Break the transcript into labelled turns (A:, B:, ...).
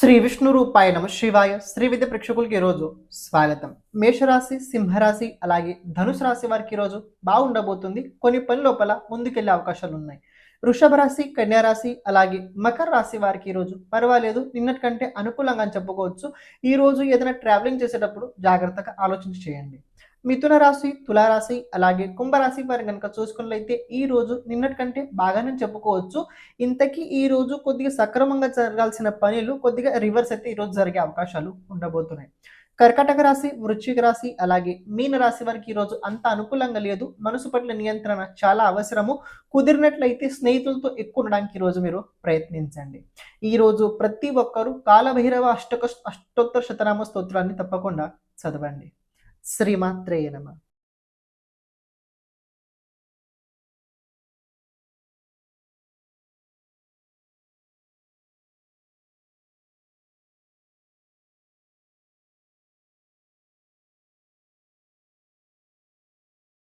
A: శ్రీ విష్ణు రూపాయ నమ శివాయ. శ్రీ విద్య ప్రేక్షకులకి ఈరోజు స్వాగతం. మేషరాశి, సింహరాశి అలాగే ధనుసు రాశి వారికి ఈరోజు బాగుండబోతుంది. కొన్ని పని లోపల ముందుకెళ్లే అవకాశాలు ఉన్నాయి. వృషభ రాశి, కన్యా రాశి అలాగే మకర రాశి వారికి ఈరోజు పర్వాలేదు, నిన్నటి కంటే అనుకూలంగా అని చెప్పుకోవచ్చు. ఈ రోజు ఏదైనా ట్రావెలింగ్ చేసేటప్పుడు జాగ్రత్తగా ఆలోచించి చేయండి. మిథున రాశి, తులారాశి అలాగే కుంభరాశి వారి కనుక చూసుకున్నట్లయితే ఈ రోజు నిన్నటి కంటే బాగానే చెప్పుకోవచ్చు. ఇంతకీ ఈ రోజు కొద్దిగా సక్రమంగా జరగాల్సిన పనులు కొద్దిగా రివర్స్ అయితే ఈ రోజు జరిగే అవకాశాలు ఉండబోతున్నాయి. కర్కాటక రాశి, వృశ్చిక రాశి అలాగే మీన రాశి వారికి ఈరోజు అంత అనుకూలంగా లేదు. మనసు పట్ల నియంత్రణ చాలా అవసరము. కుదిరినట్లయితే స్నేహితులతో ఎక్కువ ఉండడానికి ఈరోజు మీరు ప్రయత్నించండి. ఈరోజు ప్రతి ఒక్కరూ కాలభైరవ అష్టోత్తర శతనామ స్తోత్రాన్ని తప్పకుండా చదవండి. శ్రీమాత్రేయ నమః.